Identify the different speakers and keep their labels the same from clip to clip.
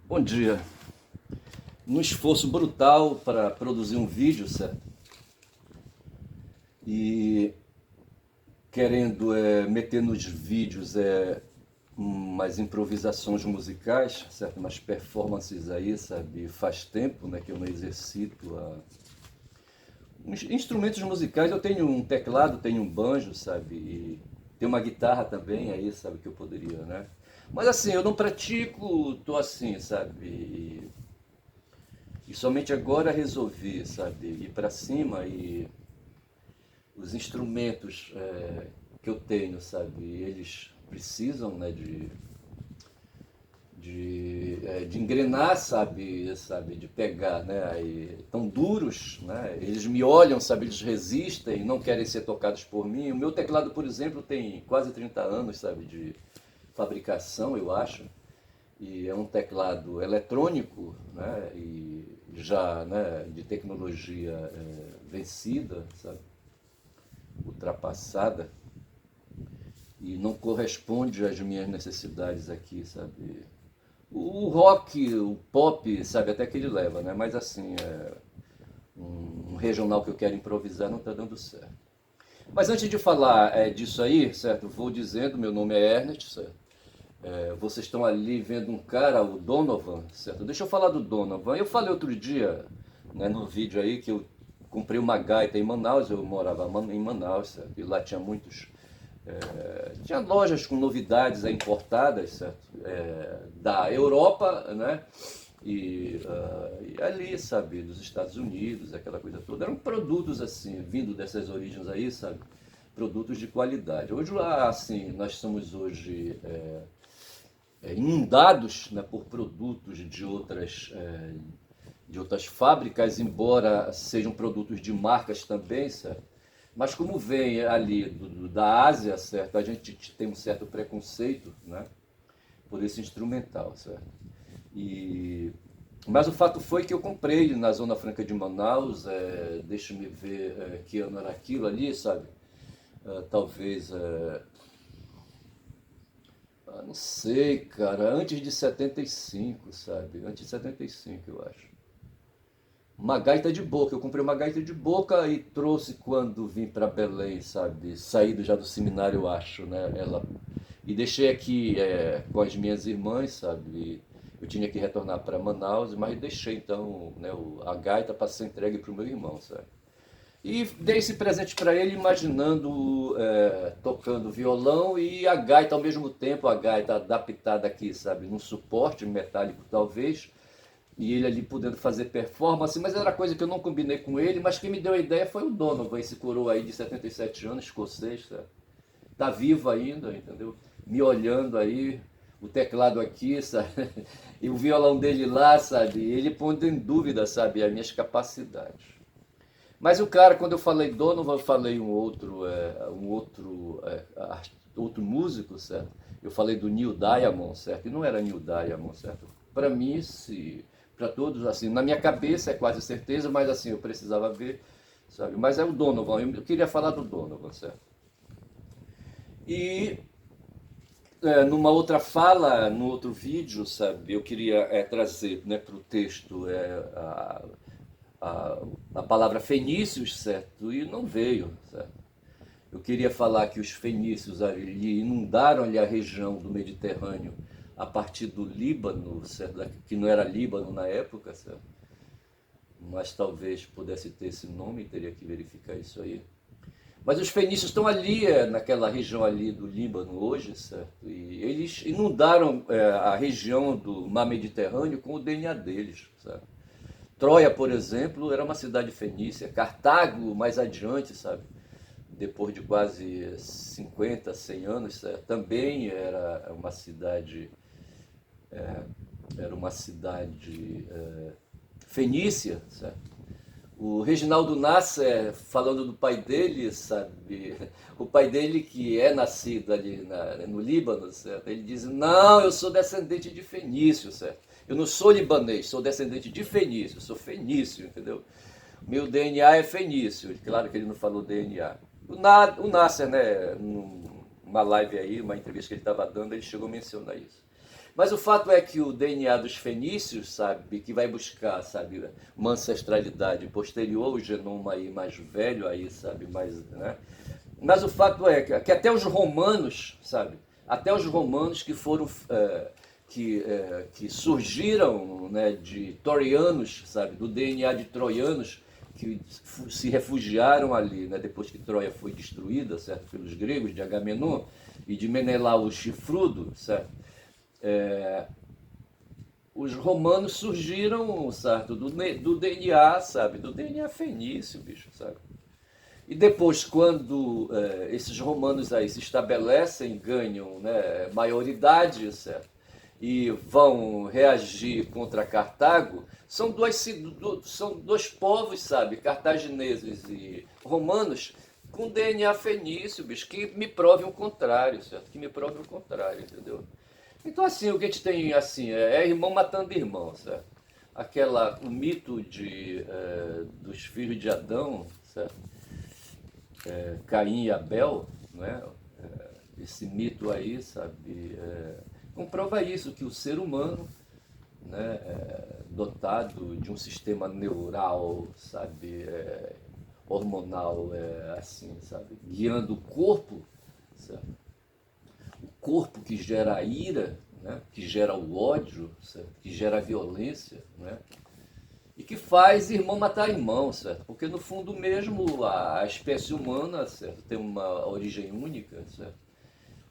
Speaker 1: Bom dia. Num esforço brutal para produzir um vídeo, certo? E querendo meter nos vídeos umas improvisações musicais, certo? Umas performances aí, sabe? Faz tempo, né, que eu não exercito instrumentos musicais. Eu tenho um teclado, tenho um banjo, sabe? E tenho uma guitarra também aí, sabe? Que eu poderia, né? Mas assim, eu não pratico, tô assim, sabe? E somente agora resolvi, sabe, ir para cima e os instrumentos que eu tenho, sabe, eles precisam, né, de engrenar, sabe, de pegar, né, aí, tão duros, né, eles me olham, sabe, eles resistem, não querem ser tocados por mim. O meu teclado, por exemplo, tem quase 30 anos, sabe, de fabricação, eu acho, e é um teclado eletrônico, né, e já, né, de tecnologia vencida, sabe, ultrapassada, e não corresponde às minhas necessidades aqui, sabe. O rock, o pop, sabe, até que ele leva, né, mas assim, um regional que eu quero improvisar não está dando certo. Mas antes de falar disso aí, certo, vou dizendo, meu nome é Ernest, certo? Vocês estão ali vendo um cara, o Donovan, certo? Deixa eu falar do Donovan. Eu falei outro dia, né, no vídeo aí, que eu comprei uma gaita em Manaus. Eu morava em Manaus, certo? E lá tinha muitos... tinha lojas com novidades importadas, certo? Da Europa, né? E ali, sabe, dos Estados Unidos, aquela coisa toda. Eram produtos, assim, vindo dessas origens aí, sabe? Produtos de qualidade. Hoje, lá, assim, nós somos hoje... inundados, né, por produtos de outras fábricas, embora sejam produtos de marcas também, certo? Mas como vem ali da Ásia, certo? A gente tem um certo preconceito, né, por esse instrumental, certo? E mas o fato foi que eu comprei na Zona Franca de Manaus, deixa-me ver que ano era aquilo ali, sabe? Talvez não sei, cara, antes de 75, sabe? Antes de 75, eu acho. Uma gaita de boca, eu comprei uma gaita de boca e trouxe quando vim para Belém, sabe? Saído já do seminário, eu acho, né? E deixei aqui com as minhas irmãs, sabe? Eu tinha que retornar para Manaus, mas deixei então, né, a gaita para ser entregue para o meu irmão, sabe? E dei esse presente para ele imaginando tocando violão e a gaita ao mesmo tempo, a gaita adaptada aqui, sabe, num suporte metálico talvez, e ele ali podendo fazer performance, mas era coisa que eu não combinei com ele, mas quem me deu a ideia foi o Donovan, esse coroa aí de 77 anos, escocês, sabe? Tá vivo ainda, entendeu? Me olhando aí, o teclado aqui, sabe? E o violão dele lá, sabe? Ele pondo em dúvida, sabe, as minhas capacidades. Mas o cara, quando eu falei Donovan, eu falei outro músico, certo? Eu falei do Neil Diamond, certo? E não era Neil Diamond, certo? Para mim, se para todos, assim, na minha cabeça é quase certeza, mas assim, eu precisava ver, sabe? Mas é o Donovan, eu queria falar do Donovan, certo? E numa outra fala, no outro vídeo, sabe, eu queria trazer, né, para o texto a, a palavra fenícios, certo? E não veio, certo? Eu queria falar que os fenícios ali inundaram ali a região do Mediterrâneo a partir do Líbano, certo? Que não era Líbano na época, certo? Mas talvez pudesse ter esse nome, teria que verificar isso aí. Mas os fenícios estão ali, naquela região ali do Líbano hoje, certo? E eles inundaram a região do mar Mediterrâneo com o DNA deles, certo? Troia, por exemplo, era uma cidade fenícia. Cartago, mais adiante, sabe? Depois de quase 50, 100 anos, também era uma cidade fenícia, certo? O Reginaldo Nasser, falando do pai dele, sabe? O pai dele, que é nascido ali no Líbano, certo? Ele diz: não, eu sou descendente de fenício, certo? Eu não sou libanês, sou descendente de fenício, sou fenício, entendeu? Meu DNA é fenício. Claro que ele não falou DNA. O Nasser, né, numa live aí, uma entrevista que ele estava dando, ele chegou a mencionar isso. Mas o fato é que o DNA dos fenícios, sabe, que vai buscar, sabe, uma ancestralidade posterior, o genoma aí mais velho aí, sabe, mais, né? Mas o fato é que até os romanos, sabe, até os romanos que foram que surgiram, né, de troianos, sabe, do DNA de troianos que se refugiaram ali, né, depois que Troia foi destruída, certo, pelos gregos de Agamenon e de Menelau o Chifrudo, certo? Os romanos surgiram, certo, do DNA, sabe, do DNA fenício, bicho, sabe? E depois, quando esses romanos aí se estabelecem, ganham, né, maioridade, certo? E vão reagir contra Cartago, são dois povos, sabe, cartagineses e romanos, com DNA fenício, bicho, que me prove o contrário, certo? Que me prove o contrário, entendeu? Então, assim, o que a gente tem, assim, é irmão matando irmão, certo? O mito dos filhos de Adão, certo? Caim e Abel, né? Esse mito aí, sabe, comprova isso, que o ser humano, né, dotado de um sistema neural, sabe, hormonal, assim, sabe, guiando o corpo, certo? O corpo que gera a ira, né, que gera o ódio, certo? Que gera a violência, né? E que faz irmão matar irmão, certo? Porque no fundo mesmo a espécie humana, certo, tem uma origem única, certo?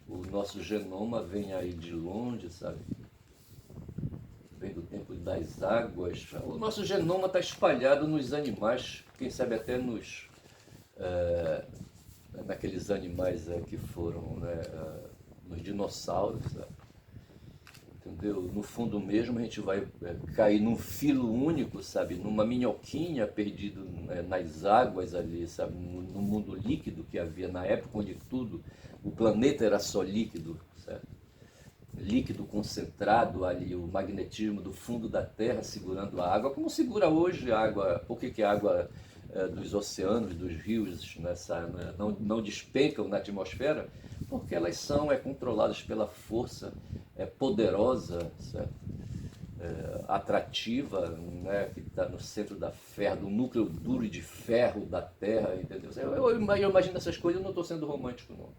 Speaker 1: O nosso genoma vem aí de longe, sabe? Vem do tempo das águas. O nosso genoma está espalhado nos animais, quem sabe até naqueles animais que foram, né, nos dinossauros, sabe? Entendeu? No fundo mesmo a gente vai cair num filo único, sabe? Numa minhoquinha perdido, né, nas águas ali, sabe? No mundo líquido que havia na época onde tudo, o planeta era só líquido, certo? Líquido concentrado ali, o magnetismo do fundo da Terra segurando a água, como segura hoje a água. Por que a água dos oceanos, dos rios, né, não despencam na atmosfera? Porque elas são controladas pela força poderosa, certo? Atrativa, né, que está no centro da ferro, do núcleo duro de ferro da Terra, entendeu? Eu imagino essas coisas, eu não estou sendo romântico, não.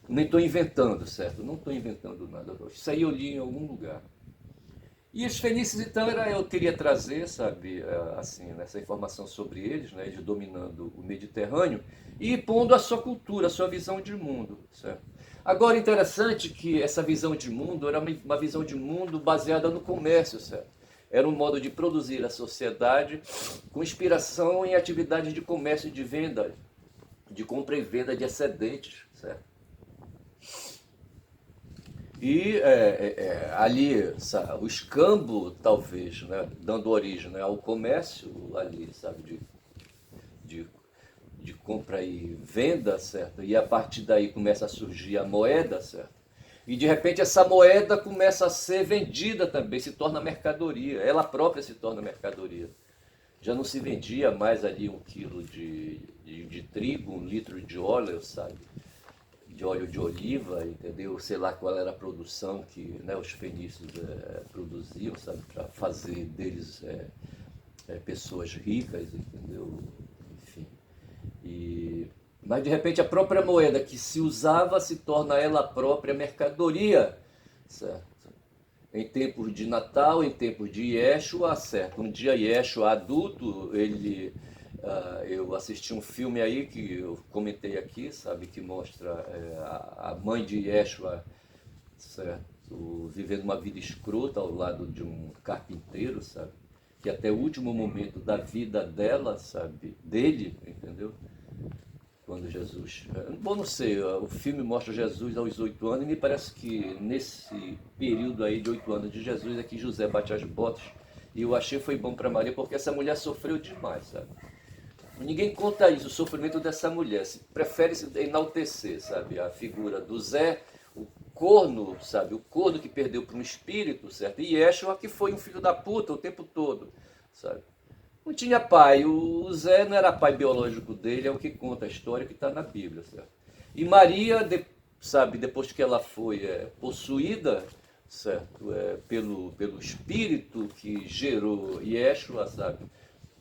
Speaker 1: Nem estou inventando, certo? Não estou inventando nada. Isso aí eu li em algum lugar. E os fenícios, então, eu queria trazer, sabe, assim, essa informação sobre eles, né, eles dominando o Mediterrâneo e pondo a sua cultura, a sua visão de mundo, certo? Agora, interessante que essa visão de mundo era uma visão de mundo baseada no comércio, certo? Era um modo de produzir a sociedade com inspiração em atividades de comércio e de venda, de compra e venda de excedentes, certo? E ali, sabe, o escambo, talvez, né, dando origem, né, ao comércio ali, sabe, de compra e venda, certo? E a partir daí começa a surgir a moeda, certo? E de repente essa moeda começa a ser vendida também, se torna mercadoria, ela própria se torna mercadoria. Já não se vendia mais ali 1 quilo de trigo, 1 litro de óleo, sabe? De óleo de oliva, entendeu? Sei lá qual era a produção que, né, os fenícios produziam, sabe? Para fazer deles pessoas ricas, entendeu? Enfim. Mas de repente a própria moeda que se usava se torna ela própria mercadoria, certo? Em tempos de Natal, em tempos de Yeshua, certo? Um dia Yeshua adulto, eu assisti um filme aí que eu comentei aqui, sabe, que mostra a mãe de Yeshua, certo, vivendo uma vida escrota ao lado de um carpinteiro, sabe, que até o último momento da vida dela, sabe, dele, entendeu? Quando Jesus... Bom, não sei, o filme mostra Jesus aos 8 anos e me parece que nesse período aí de 8 anos de Jesus é que José bate as botas. E eu achei que foi bom para Maria porque essa mulher sofreu demais, sabe? Ninguém conta isso, o sofrimento dessa mulher. Prefere-se enaltecer, sabe? A figura do Zé, o corno, sabe? O corno que perdeu para um espírito, certo? E Yeshua que foi um filho da puta o tempo todo, sabe? Não tinha pai, o Zé não era pai biológico dele, é o que conta a história que está na Bíblia, certo? E Maria, sabe, depois que ela foi possuída, certo? Pelo espírito que gerou Yeshua, sabe?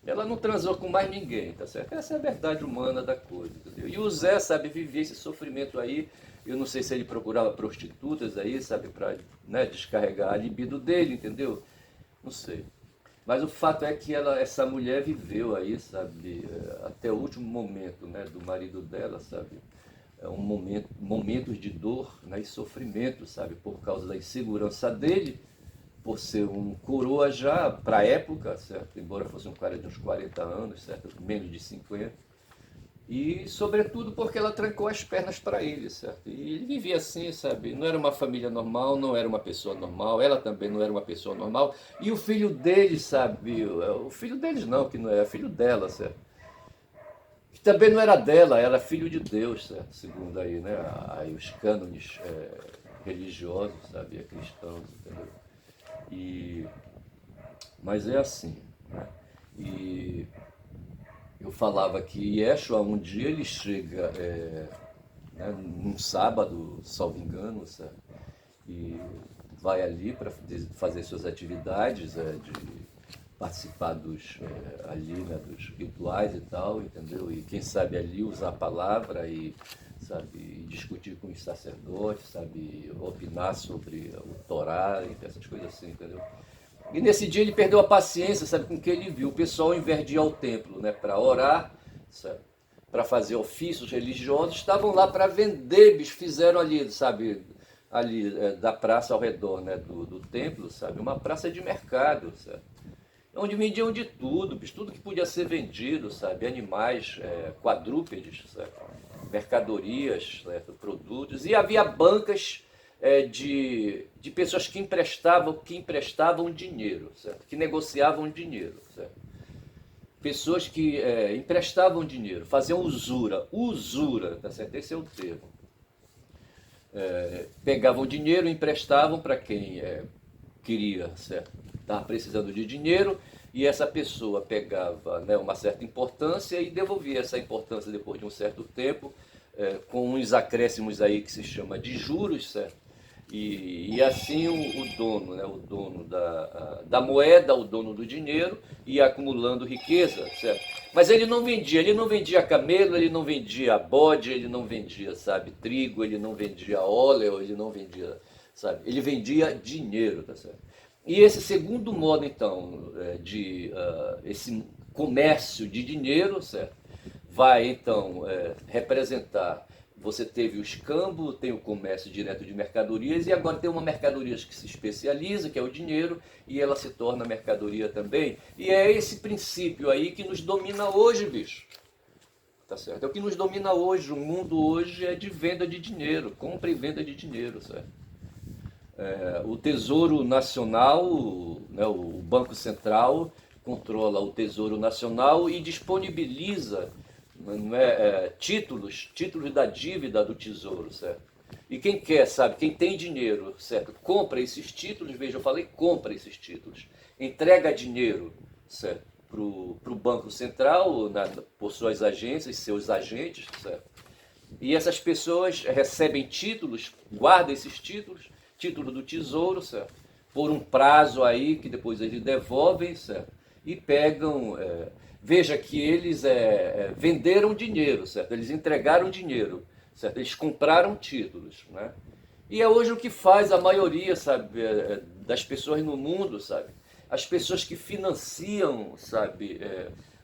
Speaker 1: Ela não transou com mais ninguém, tá certo? Essa é a verdade humana da coisa, entendeu? E o Zé, sabe, vivia esse sofrimento aí. Eu não sei se ele procurava prostitutas aí, sabe, para, né, descarregar a libido dele, entendeu? Não sei. Mas o fato é que essa mulher viveu aí, sabe, até o último momento, né, do marido dela, sabe? Momentos de dor, né, e sofrimento, sabe, por causa da insegurança dele, por ser um coroa já para a época, certo? Embora fosse um cara de uns 40 anos, certo? Menos de 50. E, sobretudo, porque ela trancou as pernas para ele, certo? E ele vivia assim, sabe? Não era uma família normal, não era uma pessoa normal, ela também não era uma pessoa normal. E o filho deles, sabe? O filho deles não, que não era filho dela, certo? Que também não era dela, era filho de Deus, certo? Segundo aí, né? Aí os cânones religiosos, sabe? Cristãos, entendeu? E, mas é assim, né? E eu falava que Yeshua, um dia ele chega, né, num sábado, salvo engano, sabe? E vai ali para fazer suas atividades, de participar ali, né, dos rituais e tal, entendeu? E quem sabe ali usar a palavra e, sabe, discutir com os sacerdotes, sabe, opinar sobre o Torá e essas coisas assim, entendeu? E nesse dia ele perdeu a paciência, sabe, com o que ele viu. O pessoal, ao invés de ir ao templo, né, para orar, para fazer ofícios religiosos, estavam lá para vender, bicho, fizeram ali, sabe, ali da praça ao redor, né, do templo, sabe, uma praça de mercado, sabe, onde vendiam de tudo, bicho, tudo que podia ser vendido, sabe, animais, quadrúpedes, sabe, mercadorias, certo, produtos, e havia bancas de pessoas que emprestavam dinheiro, certo? Que negociavam dinheiro, certo? Pessoas que emprestavam dinheiro, faziam usura, tá certo? Esse é o termo. Pegavam dinheiro, emprestavam para quem queria, certo? Estava precisando de dinheiro, e essa pessoa pegava, né, uma certa importância e devolvia essa importância depois de um certo tempo, com uns acréscimos aí que se chama de juros, certo? E assim o dono, né, o dono da moeda, o dono do dinheiro, ia acumulando riqueza, certo? Mas ele não vendia camelo, ele não vendia bode, ele não vendia, sabe, trigo, ele não vendia óleo, ele não vendia, sabe, ele vendia dinheiro, tá certo? E esse segundo modo, então, esse comércio de dinheiro, certo? Vai, então, representar. Você teve o escambo, tem o comércio direto de mercadorias, e agora tem uma mercadoria que se especializa, que é o dinheiro, e ela se torna mercadoria também. E é esse princípio aí que nos domina hoje, bicho. Tá certo? É o que nos domina hoje. O mundo hoje é de venda de dinheiro, compra e venda de dinheiro, certo? O Tesouro Nacional, né, o Banco Central, controla o Tesouro Nacional e disponibiliza, não títulos da dívida do Tesouro, certo? E quem quer, sabe, quem tem dinheiro, certo, compra esses títulos, veja, eu falei compra esses títulos, entrega dinheiro, certo, para o Banco Central, por suas agências, seus agentes, certo? E essas pessoas recebem títulos, guardam esses títulos, título do Tesouro, certo? Por um prazo aí que depois eles devolvem, certo? E pegam, veja que eles venderam dinheiro, certo? Eles entregaram dinheiro, certo? Eles compraram títulos, né? E é hoje o que faz a maioria, sabe, das pessoas no mundo, sabe? As pessoas que financiam, sabe,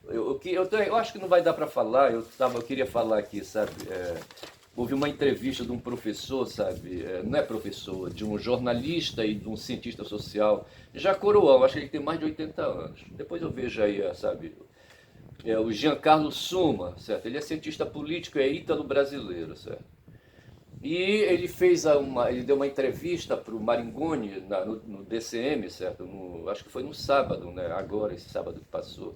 Speaker 1: eu acho que não vai dar para falar, eu queria falar aqui, sabe, houve uma entrevista de um professor, sabe, não é professor, de um jornalista e de um cientista social, já coroão, acho que ele tem mais de 80 anos, depois eu vejo aí, sabe, o Giancarlo Suma, certo, ele é cientista político, é ítalo-brasileiro, certo. E ele ele deu uma entrevista para o Maringoni no DCM, certo? Acho que foi no sábado, né? Agora, esse sábado que passou.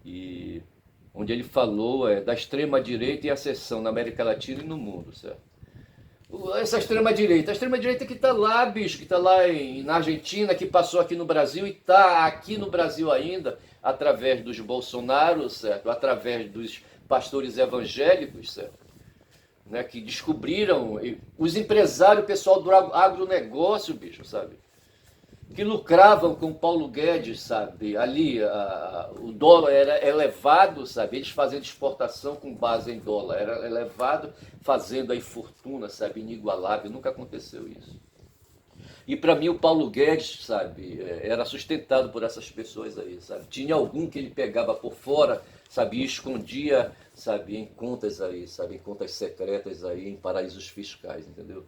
Speaker 1: E onde ele falou da extrema-direita e ascensão na América Latina e no mundo, certo? Essa extrema-direita que está lá, bicho, que está lá na Argentina, que passou aqui no Brasil e está aqui no Brasil ainda, através dos Bolsonaros, certo? Através dos pastores evangélicos, certo? né, que descobriram, os empresários, o pessoal do agronegócio, bicho, sabe? Que lucravam com Paulo Guedes, sabe? Ali o dólar era elevado, sabe? Eles fazendo exportação com base em dólar, era elevado, fazendo aí fortuna, sabe? Inigualável, nunca aconteceu isso. E para mim o Paulo Guedes, sabe, era sustentado por essas pessoas aí, sabe? Tinha algum que ele pegava por fora, sabe, e escondia, sabe, em contas aí, sabe, em contas secretas aí, em paraísos fiscais, entendeu?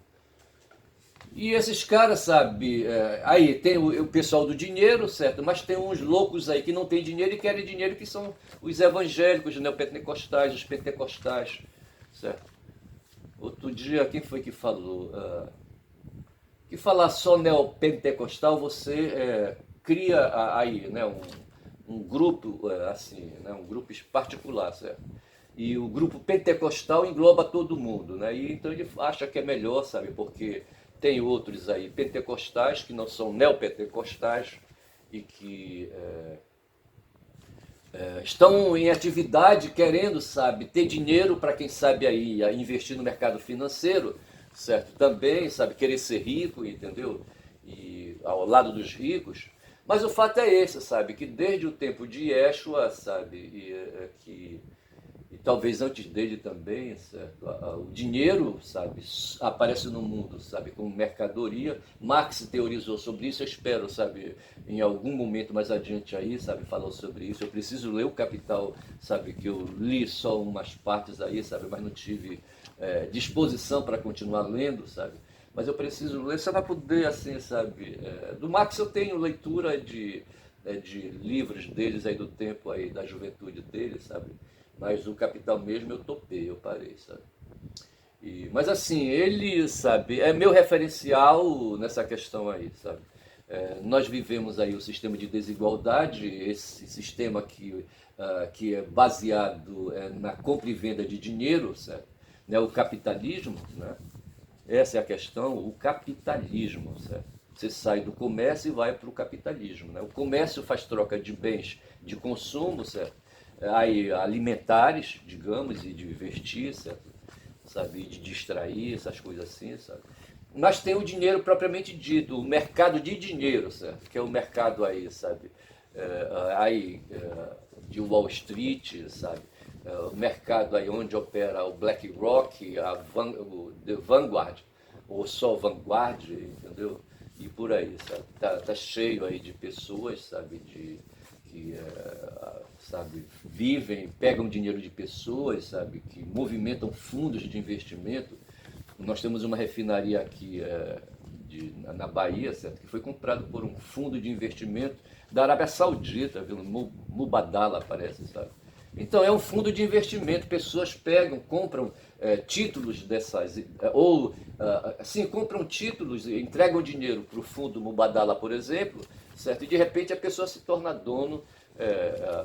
Speaker 1: E esses caras, sabe, aí tem o pessoal do dinheiro, certo? Mas tem uns loucos aí que não tem dinheiro e querem dinheiro, que são os evangélicos, os neopentecostais, os pentecostais, certo? Outro dia, quem foi que falou? Que falar só neopentecostal, você cria aí, né, um grupo assim, né, um grupo particular, certo? E o grupo pentecostal engloba todo mundo, né? E então ele acha que é melhor, sabe? Porque tem outros aí pentecostais que não são neopentecostais e que estão em atividade querendo, sabe, ter dinheiro para quem sabe aí investir no mercado financeiro, certo? Também, sabe, querer ser rico, entendeu? E ao lado dos ricos. Mas o fato é esse, sabe, que desde o tempo de Yeshua, sabe, e talvez antes dele também, certo? O dinheiro, sabe, aparece no mundo, sabe, como mercadoria. Marx teorizou sobre isso, eu espero, sabe, em algum momento mais adiante aí, sabe, falar sobre isso. Eu preciso ler o Capital, sabe, que eu li só umas partes aí, sabe, mas não tive disposição para continuar lendo, sabe. Mas eu preciso ler, só para poder, assim, sabe, do Marx eu tenho leitura de livros deles aí do tempo aí, da juventude deles, sabe. Mas o Capital mesmo eu topei, eu parei, sabe? Mas assim, ele, sabe, é meu referencial nessa questão aí, sabe? Nós vivemos aí o sistema de desigualdade, esse sistema que é baseado na compra e venda de dinheiro, certo? Né? O capitalismo, né? Essa é a questão, o capitalismo, certo? Você sai do comércio e vai para o capitalismo, né? O comércio faz troca de bens de consumo, certo? Aí, alimentares, digamos, e de vestir, certo? Sabe, de distrair, essas coisas assim, sabe? Mas tem o dinheiro propriamente dito, o mercado de dinheiro, certo? Que é o mercado aí, sabe? De Wall Street, sabe? O mercado aí onde opera o BlackRock, o The Vanguard, ou só Vanguard, entendeu? E por aí, sabe? Tá cheio aí de pessoas, sabe? Que sabe, vivem, pegam dinheiro de pessoas, sabe, que movimentam fundos de investimento. Nós temos uma refinaria aqui na Bahia, certo, que foi comprado por um fundo de investimento da Arábia Saudita, viu? Mubadala parece, sabe. Então é um fundo de investimento, pessoas pegam, compram títulos dessas, ou assim, compram títulos, entregam dinheiro para o fundo Mubadala, por exemplo, certo? E de repente a pessoa se torna dono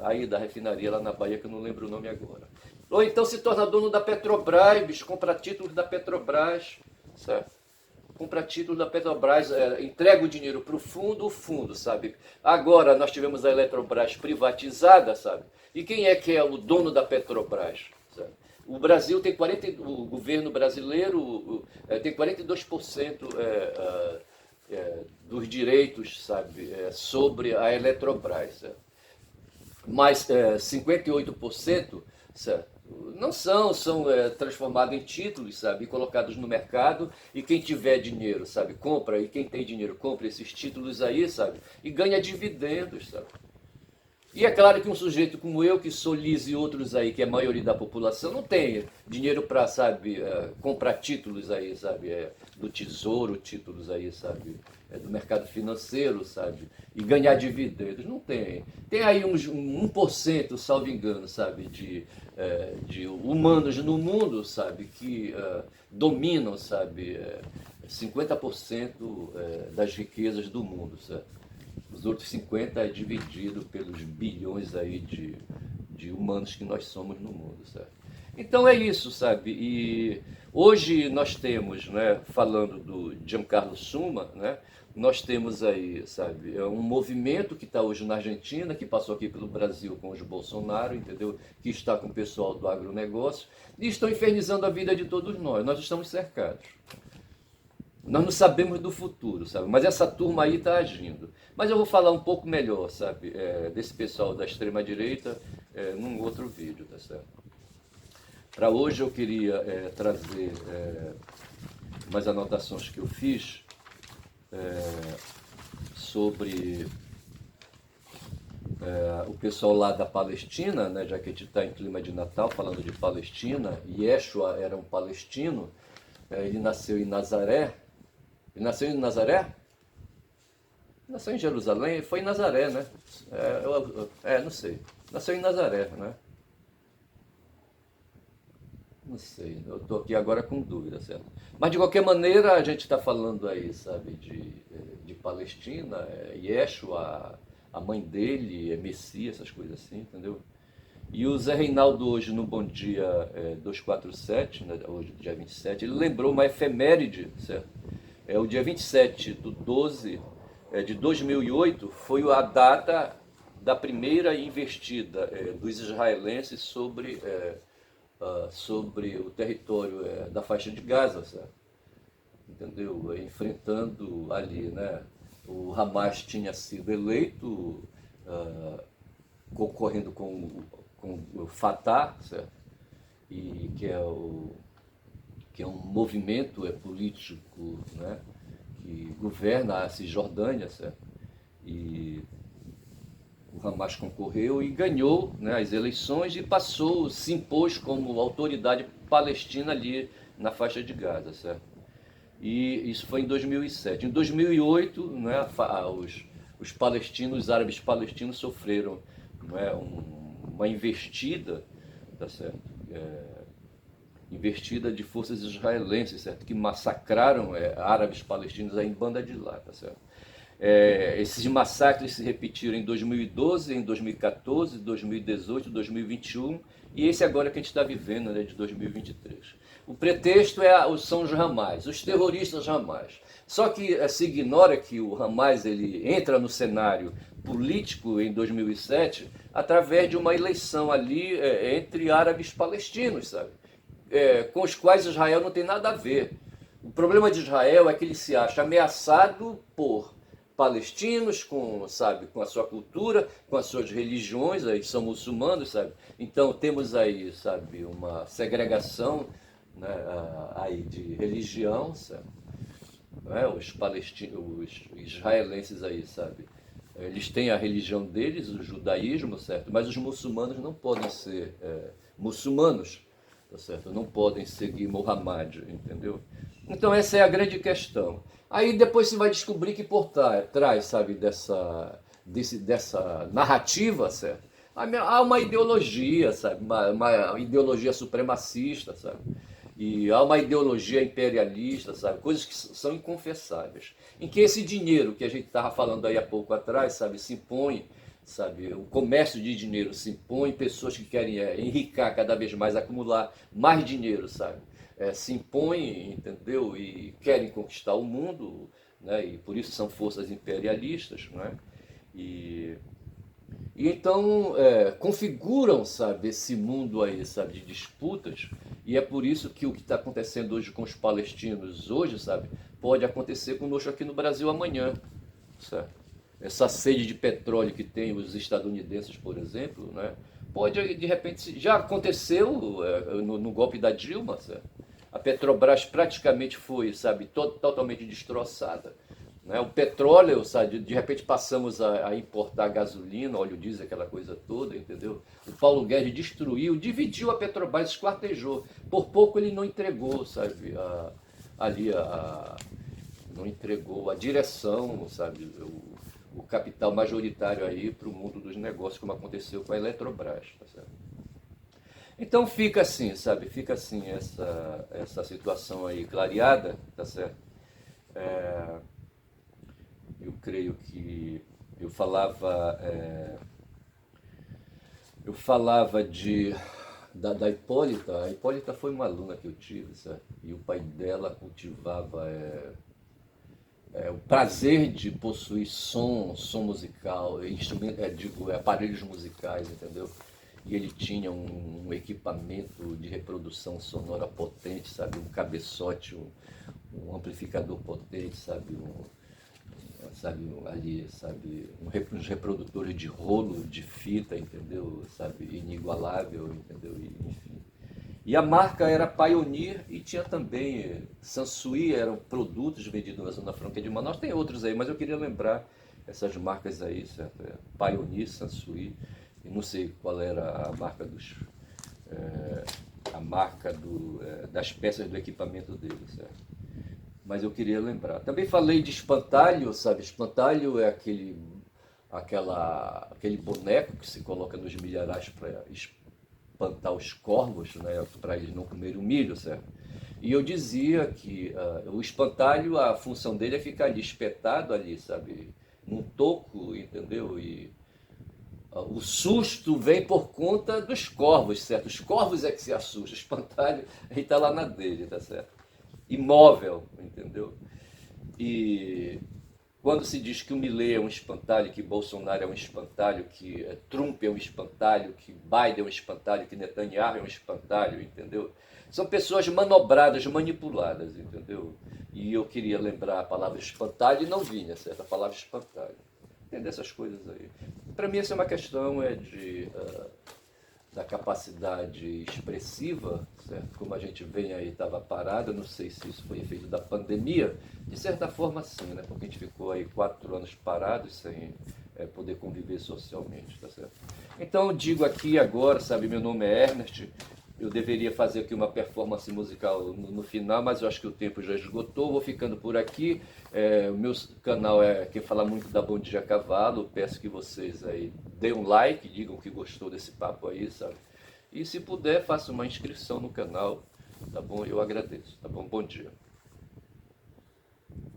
Speaker 1: aí da refinaria lá na Bahia, que eu não lembro o nome agora. Ou então se torna dono da Petrobras, bicho, compra títulos da Petrobras, certo? Compra títulos da Petrobras, entrega o dinheiro para o fundo, sabe? Agora nós tivemos a Eletrobras privatizada, sabe? E quem é que é o dono da Petrobras? Sabe? O Brasil tem o governo brasileiro tem 42% dos direitos, sabe, sobre a Eletrobras, certo? Mas 58%, certo? Não são transformados em títulos, sabe, e colocados no mercado, e quem tiver dinheiro, sabe, compra, e quem tem dinheiro compra esses títulos aí, sabe, e ganha dividendos, sabe. E é claro que um sujeito como eu, que sou liso e outros aí, que é a maioria da população, não tem dinheiro para, sabe, comprar títulos aí, sabe, do tesouro, títulos aí, sabe, do mercado financeiro, sabe, e ganhar dividendos. Não tem. Tem aí uns 1%, salvo engano, sabe, de humanos no mundo, sabe, que dominam, sabe, 50% das riquezas do mundo, certo? Os outros 50 é dividido pelos bilhões aí de humanos que nós somos no mundo, certo? Então é isso, sabe? E hoje nós temos, né, falando do Giancarlo Suma, né, Nós temos aí, sabe, um movimento que está hoje na Argentina, que passou aqui pelo Brasil com os Bolsonaro, entendeu? Que está com o pessoal do agronegócio, e estão infernizando a vida de todos nós. Nós estamos cercados. Nós não sabemos do futuro, sabe? Mas essa turma aí está agindo. Mas eu vou falar um pouco melhor, sabe, desse pessoal da extrema-direita num outro vídeo, tá certo? Para hoje eu queria trazer umas anotações que eu fiz sobre o pessoal lá da Palestina, né, já que a gente está em clima de Natal, falando de Palestina. Yeshua era um palestino, ele nasceu em Nazaré. Ele nasceu em Nazaré? Nasceu em Jerusalém? Foi em Nazaré, né? Não sei. Nasceu em Nazaré, né? Não sei, eu estou aqui agora com dúvida, certo? Mas de qualquer maneira a gente está falando aí, sabe, de Palestina, Yeshua, a mãe dele, Messias, essas coisas assim, entendeu? E o Zé Reinaldo hoje no Bom Dia 247, né, hoje dia 27, ele lembrou uma efeméride, certo? O dia 27/12 de 2008 foi a data da primeira investida dos israelenses sobre o território da faixa de Gaza, certo? Entendeu? Enfrentando ali, né? O Hamas tinha sido eleito, concorrendo com o Fatah, certo? E que é um movimento político, né? Que governa a Cisjordânia, certo? E o Hamas concorreu e ganhou, né, as eleições e se impôs como autoridade palestina ali na faixa de Gaza, certo? E isso foi em 2007. Em 2008, né, os palestinos, os árabes palestinos sofreram, né, uma investida, tá certo? Investida de forças israelenses, certo? Que massacraram árabes palestinos aí em Banda de lá, tá certo? Esses massacres se repetiram em 2012, em 2014, 2018, 2021 e esse agora que a gente está vivendo, né, de 2023. O pretexto são os Hamas, os terroristas Hamas. Só que se ignora que o Hamas ele entra no cenário político em 2007 através de uma eleição ali entre árabes palestinos, sabe? Com os quais Israel não tem nada a ver. O problema de Israel é que ele se acha ameaçado por palestinos, sabe, com a sua cultura, com as suas religiões, eles são muçulmanos, sabe? Então temos aí, sabe, uma segregação, né, aí de religião, sabe? Os israelenses aí, sabe? Eles têm a religião deles, o judaísmo, certo? Mas os muçulmanos não podem ser muçulmanos, tá certo? Não podem seguir Muhammad, entendeu? Então essa é a grande questão. Aí depois você vai descobrir que por trás, sabe, dessa narrativa, certo? Há uma ideologia, sabe? Uma ideologia supremacista, sabe? E há uma ideologia imperialista, sabe? Coisas que são inconfessáveis. Em que esse dinheiro que a gente estava falando aí há pouco atrás, sabe, se impõe, sabe? O comércio de dinheiro se impõe, pessoas que querem enricar cada vez mais, acumular mais dinheiro, sabe? Se impõem, entendeu? E querem conquistar o mundo, né? E por isso são forças imperialistas, né? E então configuram, sabe, esse mundo aí, sabe, de disputas, e é por isso que o que está acontecendo hoje com os palestinos hoje, sabe, pode acontecer conosco aqui no Brasil amanhã, certo? Essa sede de petróleo que tem os estadunidenses, por exemplo, né, pode de repente, já aconteceu no golpe da Dilma, certo? A Petrobras praticamente foi, sabe, totalmente destroçada. Né? O petróleo, sabe, de repente passamos a importar gasolina, óleo diesel, aquela coisa toda, entendeu? O Paulo Guedes destruiu, dividiu a Petrobras, esquartejou. Por pouco ele não entregou, sabe, não entregou a direção, sabe, o capital majoritário aí para o mundo dos negócios, como aconteceu com a Eletrobras, tá certo? Então fica assim, sabe, fica assim essa situação aí clareada, tá certo? Eu creio que eu falava da Hipólita. A Hipólita foi uma aluna que eu tive, sabe? E o pai dela cultivava o prazer de possuir som musical, aparelhos musicais, entendeu? E ele tinha um equipamento de reprodução sonora potente, sabe? Um cabeçote, um amplificador potente, sabe? Uns reprodutores de rolo, de fita, entendeu? Sabe? Inigualável, entendeu? Enfim. E a marca era Pioneer e tinha também Sansui, eram produtos vendidos na Zona Franca de Manaus. Tem outros aí, mas eu queria lembrar essas marcas aí, certo? Pioneer, Sansui, e não sei qual era a marca das peças do equipamento dele, certo? Mas eu queria lembrar. Também falei de espantalho, sabe? Espantalho é aquele boneco que se coloca nos milharais para espantar os corvos, né? Para eles não comerem o milho, certo? E eu dizia que o espantalho, a função dele é ficar ali espetado ali, sabe? Num toco, entendeu? E o susto vem por conta dos corvos, certo? Os corvos é que se assustam, o espantalho ele está lá na dele, tá certo? Imóvel, entendeu? E quando se diz que o Milei é um espantalho, que Bolsonaro é um espantalho, que Trump é um espantalho, que Biden é um espantalho, que Netanyahu é um espantalho, entendeu? São pessoas manobradas, manipuladas, entendeu? E eu queria lembrar a palavra espantalho e não vinha, certo? A palavra espantalho. Entender essas coisas aí. Para mim, essa é uma questão da capacidade expressiva, certo? Como a gente vem aí, estava parado, não sei se isso foi efeito da pandemia, de certa forma sim, né? Porque a gente ficou aí 4 anos parados sem poder conviver socialmente, tá certo? Então eu digo aqui agora, sabe, meu nome é Ernest, eu deveria fazer aqui uma performance musical no final, mas eu acho que o tempo já esgotou, vou ficando por aqui. O meu canal é Quem Fala Muito da Bom Dia Cavalo, peço que vocês aí deem um like, digam que gostou desse papo aí, sabe? E se puder, faça uma inscrição no canal, tá bom? Eu agradeço, tá bom? Bom dia.